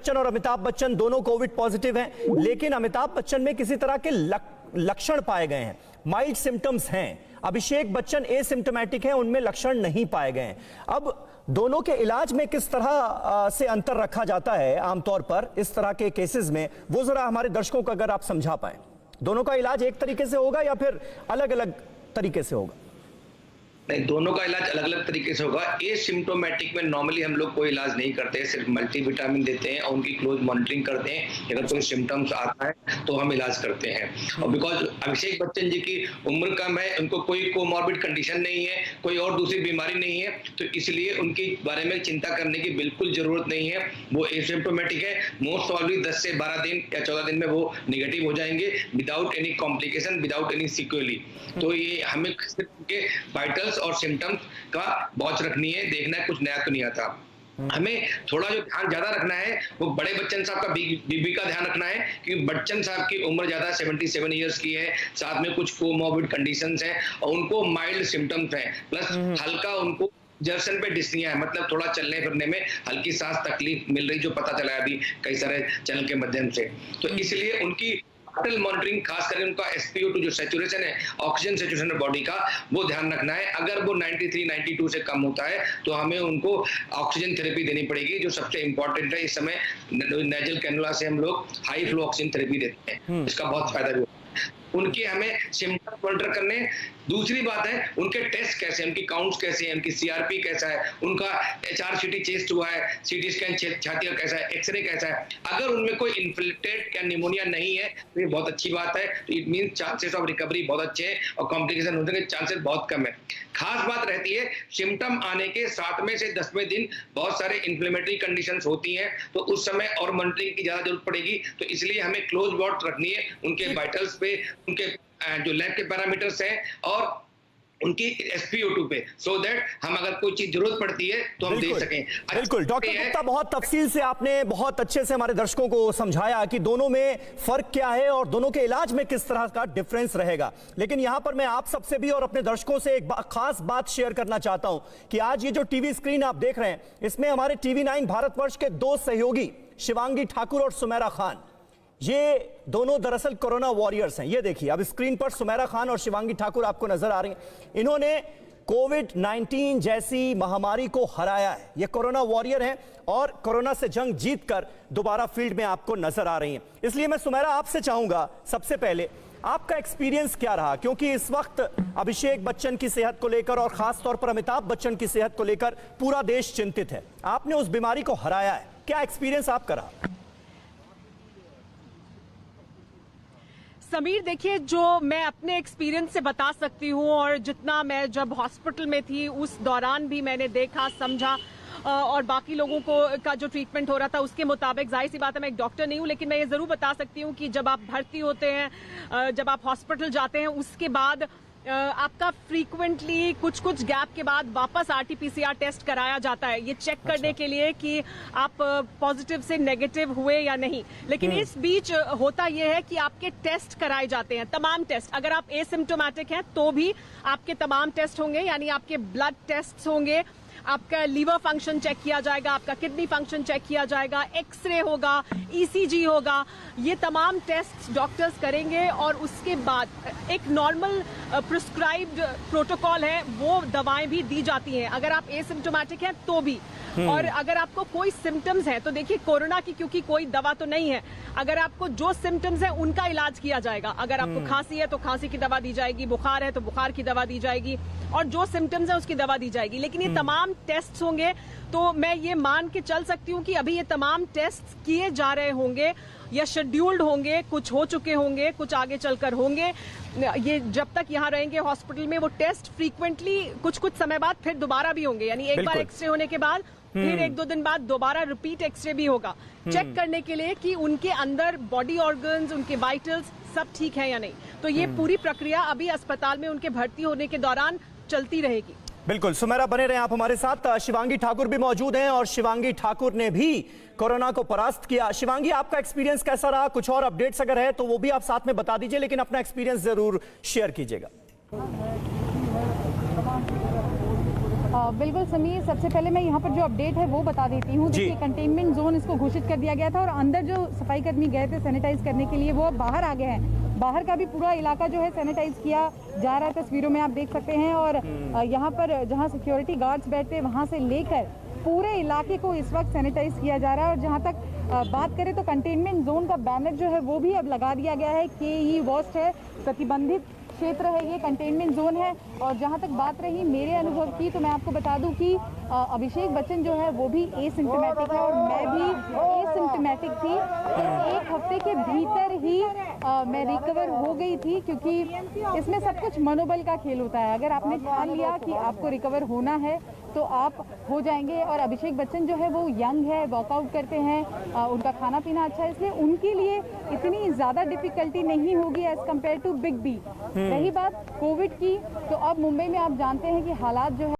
बच्चन और अमिताभ बच्चन दोनों Covid positive हैं, लेकिन अमिताभ बच्चन में किसी तरह के लक्षण पाए गए हैं, माइल्ड सिम्टम्स हैं। अभिषेक बच्चन एसिम्टोमेटिक हैं, उनमें लक्षण नहीं पाए गए हैं। अब दोनों के इलाज में किस तरह से अंतर रखा जाता है आमतौर पर इस तरह के केसेस में, वो जरा हमारे दर्शकों को अगर आप समझा पाए। दोनों का इलाज एक तरीके से होगा या फिर अलग अलग तरीके से होगा? नहीं, दोनों का इलाज अलग अलग तरीके से होगा। एसिम्प्टोमेटिक में नॉर्मली हम लोग कोई इलाज नहीं करते, सिर्फ मल्टीविटामिन देते हैं और उनकी क्लोज मॉनिटरिंग करते हैं। अगर कोई सिम्टम्स आता है तो हम इलाज करते हैं। और बिकॉज अभिषेक बच्चन जी की उम्र कम है, उनको कोई कोमॉर्बिड कंडीशन नहीं है, कोई और दूसरी बीमारी नहीं है, तो इसलिए उनके बारे में चिंता करने की बिल्कुल जरूरत नहीं है। वो एसिम्प्टोमेटिक है, मोस्ट प्रॉबेबली 10 से 12 दिन या 14 दिन में वो निगेटिव हो जाएंगे without any complication, without any sequelae. तो ये हमें सिर्फ उनके वाइटल्स और सिम्टम्स का वॉच रखनी है, देखना है कुछ नया तो नहीं आता। हमें थोड़ा जो ध्यान ज्यादा रखना है वो बड़े बच्चन साहब का बीबी का ध्यान रखना है, क्योंकि बच्चन साहब की उम्र ज्यादा 77 इयर्स की है, साथ में कुछ कोमॉर्बिड कंडीशंस हैं और उनको माइल्ड सिम्टम्स हैं, प्लस हल्का उनको जर्सन पे डिस्निया है, मतलब थोड़ा चलने फिरने में हल्की सांस तकलीफ मिल रही, जो पता चला है अभी कई सारे चैनल के माध्यम से। तो इसलिए उनकी मॉनिटरिंग, खास करके उनका SpO2 जो सैचुरेशन है, ऑक्सीजन सैचुरेशन बॉडी का, वो ध्यान रखना है। अगर वो 93, 92 से कम होता है तो हमें उनको ऑक्सीजन थेरेपी देनी पड़ेगी, जो सबसे इंपॉर्टेंट है। इस समय नेजल कैनुला से हम लोग हाई फ्लो ऑक्सीजन थेरेपी देते हैं, इसका बहुत फायदा भी होता है। उनके हमें सिम्टम मॉनिटर करने। दूसरी बात है उनके टेस्ट कैसे, उनकी काउंट्स कैसे हैं, उनकी CRP कैसा है, उनका HRCT चेस्ट हुआ है, CT स्कैन छाती का कैसा है, एक्सरे कैसा है। अगर उनमें कोई इन्फिल्ट्रेट या निमोनिया नहीं है तो ये बहुत अच्छी बात है, तो it means chances of recovery बहुत अच्छे हैं और कॉम्प्लिकेशन होने के चांसेस बहुत कम है। खास बात रहती है सिम्टम आने के 7वें से 10वें दिन बहुत सारे इन्फ्लेमेटरी कंडीशंस होती हैं, तो उस समय और मॉनिटरिंग की ज्यादा जरूरत पड़ेगी। तो इसलिए हमें क्लोज वॉच रखनी है उनके वाइटल्स पे, उनके जो लैब के पैरामीटर्स हैं और उनकी SpO2 पे, सो दैट हम अगर कोई चीज जरूरत पड़ती है तो हम दे सकें। बिल्कुल डॉक्टर गुप्ता, बहुत तफसील से आपने बहुत अच्छे से हमारे दर्शकों को समझाया कि दोनों में फर्क क्या है और दोनों के इलाज में किस तरह का डिफरेंस रहेगा। लेकिन यहां पर मैं आप सबसे भी और अपने दर्शकों से एक खास बात शेयर करना चाहता हूं कि आज ये जो टीवी स्क्रीन आप देख रहे हैं, इसमें हमारे TV9 भारतवर्ष के 2 सहयोगी शिवांगी ठाकुर और सुमेरा खान, ये दोनों दरअसल कोरोना वॉरियर्स हैं। ये देखिए अब स्क्रीन पर सुमेरा खान और शिवांगी ठाकुर आपको नजर आ रही हैं। इन्होंने कोविड-19 जैसी महामारी को हराया है, ये कोरोना वॉरियर हैं और कोरोना से जंग जीतकर दोबारा फील्ड में आपको नजर आ रही हैं। इसलिए मैं सुमेरा आपसे चाहूंगा सबसे पहले आपका एक्सपीरियंस क्या रहा, क्योंकि इस वक्त अभिषेक बच्चन की सेहत को लेकर और खास तौर पर अमिताभ बच्चन की सेहत को लेकर पूरा देश चिंतित है। आपने उस बीमारी को हराया है, क्या एक्सपीरियंस आपका रहा? समीर, देखिए, जो मैं अपने एक्सपीरियंस से बता सकती हूँ और जितना मैं जब हॉस्पिटल में थी उस दौरान भी मैंने देखा, समझा और बाकी लोगों को का जो ट्रीटमेंट हो रहा था उसके मुताबिक, जाहिर सी बात है मैं एक डॉक्टर नहीं हूँ, लेकिन मैं ये जरूर बता सकती हूँ कि जब आप भर्ती होते हैं, जब आप हॉस्पिटल जाते हैं, उसके बाद आपका फ्रीक्वेंटली कुछ गैप के बाद वापस RT-PCR टेस्ट कराया जाता है, ये चेक करने के लिए कि आप पॉजिटिव से नेगेटिव हुए या नहीं। लेकिन इस बीच होता यह है कि आपके टेस्ट कराए जाते हैं, तमाम टेस्ट। अगर आप एसिम्प्टोमेटिक हैं तो भी आपके तमाम टेस्ट होंगे, यानी आपके ब्लड टेस्ट होंगे, आपका लीवर फंक्शन चेक किया जाएगा, आपका किडनी फंक्शन चेक किया जाएगा, एक्सरे होगा, ECG होगा, ये तमाम टेस्ट डॉक्टर्स करेंगे और उसके बाद एक नॉर्मल प्रिस्क्राइब्ड प्रोटोकॉल है, वो दवाएं भी दी जाती हैं अगर आप एसिम्प्टोमेटिक हैं तो भी। और अगर आपको कोई सिम्टम्स हैं तो देखिए, कोरोना की क्योंकि कोई दवा तो नहीं है, अगर आपको जो सिम्टम्स हैं उनका इलाज किया जाएगा। अगर आपको खांसी है तो खांसी की दवा दी जाएगी, बुखार है तो बुखार की दवा दी जाएगी और जो सिम्टम्स है उसकी दवा दी जाएगी। लेकिन ये तमाम टेस्ट होंगे, तो मैं ये मान के चल सकती हूँ कि अभी ये तमाम टेस्ट किए जा रहे होंगे या शेड्यूल्ड होंगे, कुछ हो चुके होंगे, कुछ आगे चलकर होंगे। ये जब तक यहाँ रहेंगे हॉस्पिटल में, वो टेस्ट फ्रीक्वेंटली कुछ समय बाद फिर दोबारा भी होंगे, यानी एक बार एक्सरे होने के बाद फिर 1-2 दिन बाद दोबारा रिपीट एक्सरे भी होगा, चेक करने के लिए कि उनके अंदर बॉडी ऑर्गन्स, उनके वाइटल्स सब ठीक है या नहीं। तो ये पूरी प्रक्रिया अभी अस्पताल में उनके भर्ती होने के दौरान चलती रहेगी। बिल्कुल सुमेरा, बने रहे आप हमारे साथ। शिवांगी ठाकुर भी मौजूद हैं और शिवांगी ठाकुर ने भी कोरोना को परास्त किया। शिवांगी, आपका एक्सपीरियंस कैसा रहा? कुछ और अपडेट्स अगर है तो वो भी आप साथ में बता दीजिए, लेकिन अपना एक्सपीरियंस जरूर शेयर कीजिएगा। बिल्कुल समीर, सबसे पहले मैं यहाँ पर जो अपडेट है वो बता देती हूँ। जी। देखिए, कंटेनमेंट जोन इसको घोषित कर दिया गया था और अंदर जो सफाई कर्मी गए थे सैनिटाइज करने के लिए वो अब बाहर आ गए हैं। बाहर का भी पूरा इलाका जो है सैनिटाइज किया जा रहा है, तस्वीरों में आप देख सकते हैं। और यहाँ पर जहाँ सिक्योरिटी गार्ड्स बैठते हैं वहाँ से लेकर पूरे इलाके को इस वक्त सैनिटाइज किया जा रहा है। और जहाँ तक बात करें तो कंटेनमेंट जोन का बैनर जो है वो भी अब लगा दिया गया है। KE वर्स्ट है, प्रतिबंधित क्षेत्र है, ये कंटेनमेंट जोन है। और जहाँ तक बात रही मेरे अनुभव की, तो मैं आपको बता दूं कि अभिषेक बच्चन जो है वो भी एसिम्प्टोमेटिक है और मैं भी एसिम्प्टोमेटिक थी। एक हफ्ते के भीतर ही मैं रिकवर हो गई थी, क्योंकि इसमें सब कुछ मनोबल का खेल होता है। अगर आपने ठान लिया कि आपको रिकवर होना है तो आप हो जाएंगे। और अभिषेक बच्चन जो है वो यंग है, वर्कआउट करते हैं, उनका खाना पीना अच्छा है, इसलिए उनके लिए इतनी ज़्यादा डिफिकल्टी नहीं होगी as compare to big B. रही बात कोविड की, तो अब मुंबई में आप जानते हैं कि हालात जो है